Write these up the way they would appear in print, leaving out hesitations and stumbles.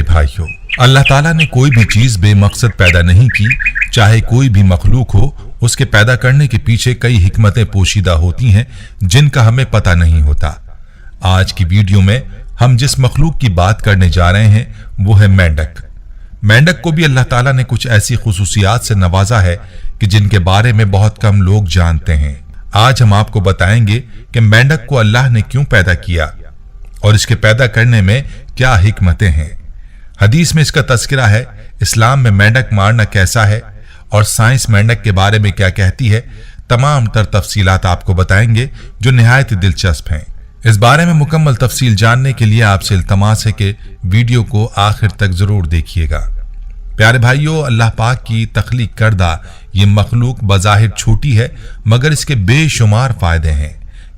भाइयों, अल्लाह ताला ने कोई भी चीज बेमकसद पैदा नहीं की। चाहे कोई भी मखलूक हो, उसके पैदा करने के पीछे कई हिकमतें पोशीदा होती हैं जिनका हमें पता नहीं होता। आज की वीडियो में हम जिस मखलूक की बात करने जा रहे हैं वो है मेंढक। मेंढक को भी अल्लाह ताला ने कुछ ऐसी खुसूसियात से नवाजा है कि जिनके बारे में बहुत कम लोग जानते हैं। आज हम आपको बताएंगे कि मेंढक को अल्लाह ने क्यों पैदा किया और इसके पैदा करने में क्या हिकमतें हैं। हदीस में इसका तज़किरा है, इस्लाम में मेंढक मारना कैसा है और साइंस मेंढक के बारे में क्या कहती है। तमाम तर तफसीलात आपको बताएंगे जो निहायत दिलचस्प हैं। इस बारे में मुकम्मल तफसील जानने के लिए आपसे इल्तमास है कि वीडियो को आखिर तक जरूर देखिएगा। प्यारे भाइयों, अल्लाह पाक की तख्लीक करदा ये मखलूक बज़ाहिर छोटी है मगर इसके बेशुमार फायदे हैं।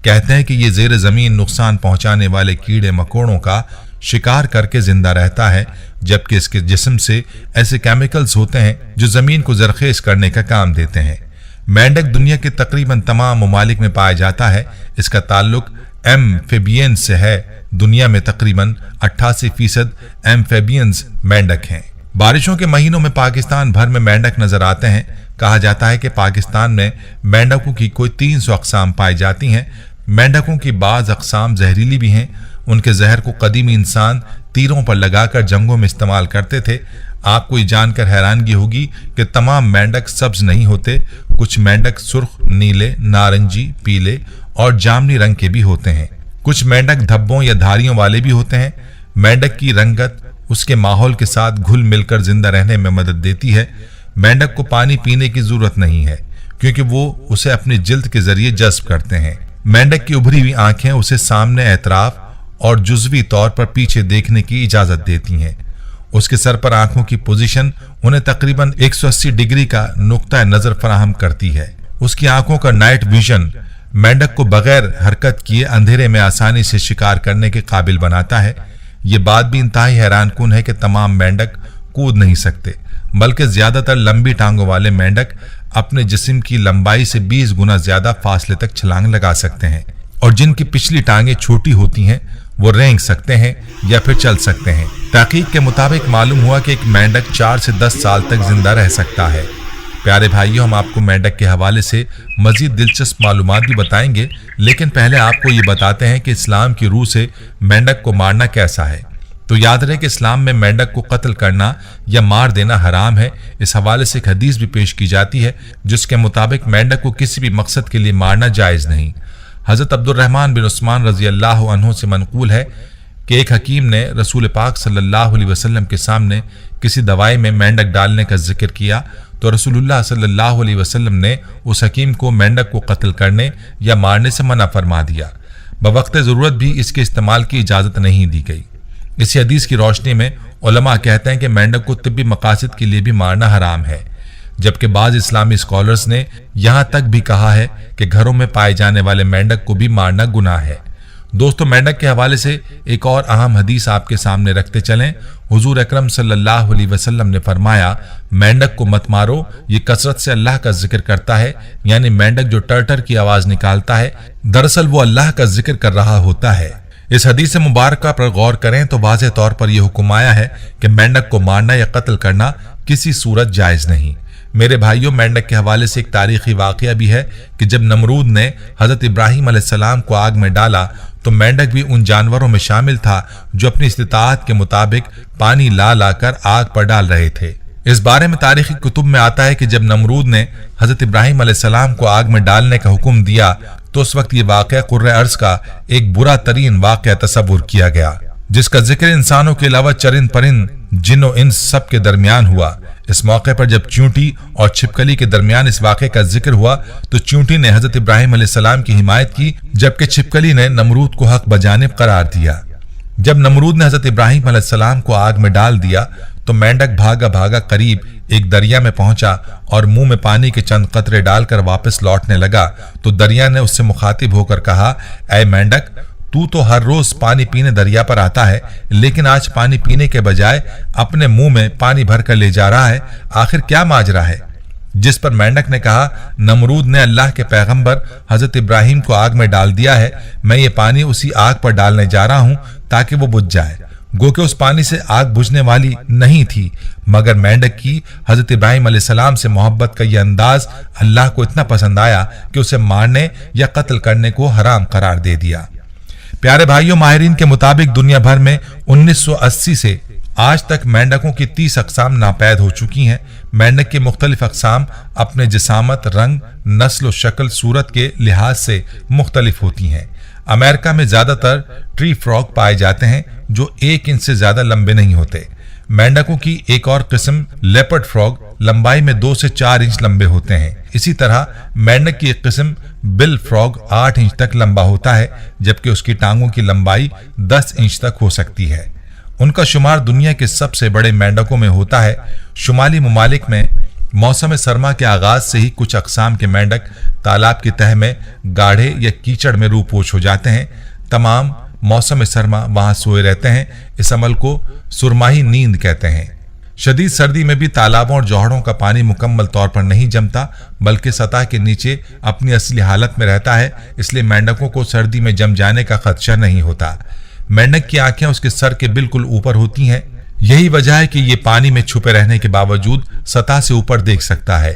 कहते हैं कि ये ज़ेर ज़मीन नुकसान पहुंचाने वाले कीड़े मकोड़ों का शिकार करके जिंदा रहता है, जबकि इसके जिस्म से ऐसे केमिकल्स होते हैं जो जमीन को जरखेज करने का काम देते हैं। मेंढक दुनिया के तकरीबन तमाम ममालिक में पाया जाता है। इसका ताल्लुक एम्फेबियंस से है। दुनिया में तकरीबन 88% एम्फेबियंस मेंढक हैं। बारिशों के महीनों में पाकिस्तान भर में मेंढक नजर आते हैं। कहा जाता है कि पाकिस्तान में मेंढकों की कोई 300 अक़साम पाई जाती हैं। मेंढकों की बाज़ अक़साम जहरीली भी हैं। उनके जहर को कदीमी इंसान तीरों पर लगाकर जंगों में इस्तेमाल करते थे। आपको ये जानकर हैरानगी होगी कि तमाम मेंढक सब्ज नहीं होते। कुछ मेंढक सुर्ख, नीले, नारंगी, पीले और जामनी रंग के भी होते हैं। कुछ मेंढक धब्बों या धारियों वाले भी होते हैं। मेंढक की रंगत उसके माहौल के साथ घुल मिलकर जिंदा रहने में मदद देती है। मेंढक को पानी पीने की जरूरत नहीं है क्योंकि वो उसे अपनी जिल्द के जरिए जज्ब करते हैं। मेंढक की उभरी हुई आंखें उसे सामने, एतराफ और जुज़वी तौर पर पीछे देखने की इजाजत देती हैं। उसके सर पर आंखों की पोजीशन उन्हें तकरीबन 180 डिग्री का नुक्ता नजर फराहम करती है। उसकी आंखों का नाइट विजन मेंढक को बगैर हरकत किए अंधेरे में आसानी से शिकार करने के काबिल बनाता है। ये बात भी इंतहाई हैरानकुन है कि तमाम मेंढक कूद नहीं सकते, बल्कि ज्यादातर लंबी टांगों वाले मेंढक अपने जिस्म की लंबाई से 20 गुना ज्यादा फासले तक छलांग लगा सकते हैं और जिनकी पिछली टांगें छोटी होती हैं वो रेंग सकते हैं या फिर चल सकते हैं। तहकीक के मुताबिक मालूम हुआ कि एक मेंढक 4 से 10 साल तक जिंदा रह सकता है। प्यारे भाइयों, हम आपको मेंढक के हवाले से मजीद दिलचस्प मालूमात भी बताएंगे, लेकिन पहले आपको ये बताते हैं कि इस्लाम की रूह से मेंढक को मारना कैसा है। तो याद रहे कि इस्लाम में मेंढक को कत्ल करना या मार देना हराम है। इस हवाले से एक हदीस भी पेश की जाती है जिसके मुताबिक मेंढक को किसी भी मकसद के लिए मारना जायज नहीं। हजरत अब्दुर्रहमान बिन उस्मान रजी अल्लाह अन्हु से मनकूल है कि एक हकीम ने रसूल पाक सल्लल्लाहु अलैहि वसल्लम के सामने किसी दवाई में मेंढक डालने का जिक्र किया तो रसूलुल्लाह सल्लल्लाहु अलैहि वसल्लम ने उस हकीम को मेंढक को कत्ल करने या मारने से मना फरमा दिया। बवक्त ज़रूरत भी इसके इस्तेमाल की इजाज़त नहीं दी गई। इसी हदीस की रोशनी में उलमा कहते हैं कि मेंढक को तिब्बी मकासद के लिए भी मारना हराम है, जबकि बाज़ इस्लामी स्कॉलर्स ने यहाँ तक भी कहा है कि घरों में पाए जाने वाले मेंढक को भी मारना गुनाह है। दोस्तों, मेंढक के हवाले से एक और अहम हदीस आपके सामने रखते चलें। हुजूर अकरम सल्लल्लाहु अलैहि वसल्लम ने फरमाया, मेंढक को मत मारो, ये कसरत से अल्लाह का जिक्र करता है। यानी मेंढक जो टर की आवाज निकालता है, दरअसल वो अल्लाह का जिक्र कर रहा होता है। इस हदीस मुबारका पर गौर करें तो वाज़ेह तौर पर यह हुक्म आया है कि मेंढक को मारना या कत्ल करना किसी सूरत जायज नहीं। मेरे भाइयों, मेंढक के हवाले से एक तारीखी वाकया भी है कि जब नमरूद ने हजरत इब्राहिम अलैहिस्सलाम को आग में डाला तो मेंढक भी उन जानवरों में शामिल था जो अपनी इस्तिताअत के मुताबिक पानी ला लाकर आग पर डाल रहे थे। इस बारे में तारीखी कुतुब में आता है कि जब नमरूद ने हजरत इब्राहिम अलैहिस्सलाम को आग में डालने का हुक्म दिया तो उस वक्त ये वाकया कुर्रे अर्ज का एक बुरा तरीन वाकया तस्वुर किया गया, जिसका जिक्र इंसानों के अलावा चरिंद परिंद, जिन्नो इंस सब के दरमियान हुआ। इस मौके पर जब चींटी और छिपकली के दरमियान इस वाक़े का जिक्र हुआ तो चींटी ने हजरत इब्राहिम अलैहिस्सलाम की हिमायत की, जबकि छिपकली ने नमरूद को हक बजानिब करार दिया। जब नमरूद ने हजरत इब्राहिम अलैहिस्सलाम को आग में डाल दिया तो मेंढक भागा भागा करीब एक दरिया में पहुंचा और मुंह में पानी के चंद कतरे डालकर वापस लौटने लगा तो दरिया ने उससे मुखातिब होकर कहा, ऐ मेंढक, तू तो हर रोज पानी पीने दरिया पर आता है, लेकिन आज पानी पीने के बजाय अपने मुंह में पानी भर कर ले जा रहा है। आखिर क्या माजरा है? जिस पर मेंढक ने कहा, नमरूद ने अल्लाह के पैगंबर हजरत इब्राहिम को आग में डाल दिया है। मैं ये पानी उसी आग पर डालने जा रहा हूं ताकि वो बुझ जाए। गो के उस पानी से आग बुझने वाली नहीं थी, मगर मेंढक की हजरत इब्राहिम अलैहिस्सलाम से मोहब्बत का यह अंदाज अल्लाह को इतना पसंद आया कि उसे मारने या कत्ल करने को हराम करार दे दिया। प्यारे भाइयों, माहिरीन के मुताबिक दुनिया भर में 1980 से आज तक मेंढकों की 30 अकसाम नापैद हो चुकी हैं। मेंढक की मुख्तलिफ अकसाम अपने जिसामत, रंग, नस्ल और शक्ल सूरत के लिहाज से मुख्तलिफ होती हैं। अमेरिका में ज्यादातर ट्री फ्रॉग पाए जाते हैं जो 1 इंच से ज्यादा लंबे नहीं होते। मेंढकों की एक और किस्म लेपर्ड फ्रॉग लंबाई में 2 से 4 इंच लंबे होते हैं। इसी तरह मेंढक की एक किस्म बिल फ्रॉग 8 इंच तक लंबा होता है, जबकि उसकी टांगों की लंबाई 10 इंच तक हो सकती है। उनका शुमार दुनिया के सबसे बड़े मेंढकों में होता है। शुमाली ममालिक में मौसम सरमा के आगाज से ही कुछ अकसाम के मेंढक तालाब की तह में गाढ़े या कीचड़ में रूपोश हो जाते हैं। तमाम मौसम सरमा वहां सोए रहते हैं। इस अमल को सुरमाही नींद कहते हैं। शदीद सर्दी में भी तालाबों और जौहड़ों का पानी मुकम्मल तौर पर नहीं जमता, बल्कि सतह के नीचे अपनी असली हालत में रहता है। इसलिए मेंढकों को सर्दी में जम जाने का खदशा नहीं होता। मेंढक की आंखें उसके सर के बिल्कुल ऊपर होती हैं। यही वजह है कि ये पानी में छुपे रहने के बावजूद सतह से ऊपर देख सकता है।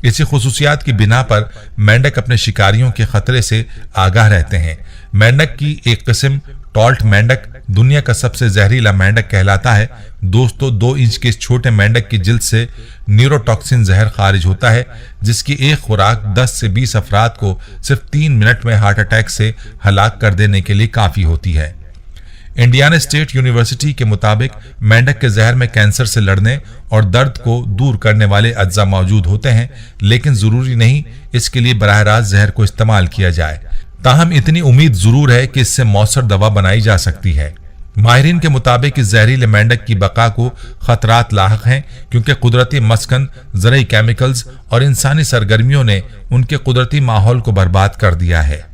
इसी खुसूसियात की बिना पर मेंढक अपने शिकारियों के खतरे से आगाह रहते हैं। मेंढक की एक किस्म टॉल्ट मेंढक दुनिया का सबसे जहरीला मेंढक कहलाता है। दोस्तों, 2 इंच के इस छोटे मेंढक की जिल्द से न्यूरोटॉक्सिन जहर खारिज होता है, जिसकी एक खुराक 10 से 20 अफराद को सिर्फ 3 मिनट में हार्ट अटैक से हलाक कर देने के लिए काफी होती है। इंडियाना स्टेट यूनिवर्सिटी के मुताबिक मेंढक के जहर में कैंसर से लड़ने और दर्द को दूर करने वाले अज्जा मौजूद होते हैं, लेकिन जरूरी नहीं इसके लिए बराह रास्त जहर को इस्तेमाल किया जाए। ताहम इतनी उम्मीद जरूर है कि इससे मौसर दवा बनाई जा सकती है। माहिरीन के मुताबिक इस जहरीले मेंढक की बका को खतरात लाहक हैं, क्योंकि कुदरती मस्कन, ज़रई केमिकल्स और इंसानी सरगर्मियों ने उनके कुदरती माहौल को बर्बाद कर दिया है।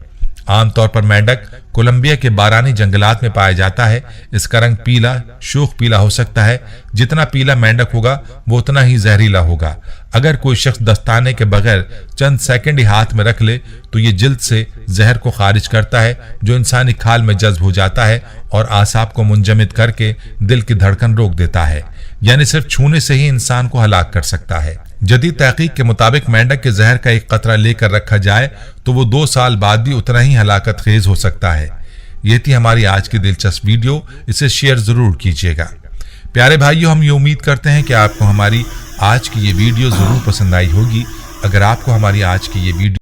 आमतौर पर मेंढक कोलंबिया के बारानी जंगलात में पाया जाता है। इसका रंग पीला, शोख पीला हो सकता है। जितना पीला मेंढक होगा वो उतना ही जहरीला होगा। अगर कोई शख्स दस्ताने के बगैर चंद सेकंड ही हाथ में रख ले तो ये जिल्द से जहर को खारिज करता है, जो इंसानी खाल में जज्ब हो जाता है और आसाब को मुंजमद करके दिल की धड़कन रोक देता है, यानी सिर्फ छूने से ही इंसान को हलाक कर सकता है। जदीद तहकीक के मुताबिक मेंढक के जहर का एक कतरा लेकर रखा जाए तो वो 2 साल बाद भी उतना ही हलाकत खेज हो सकता है। ये थी हमारी आज की दिलचस्प वीडियो। इसे शेयर जरूर कीजिएगा। प्यारे भाइयों, हम ये उम्मीद करते हैं कि आपको हमारी आज की ये वीडियो जरूर पसंद आई होगी। अगर आपको हमारी आज की ये वीडियो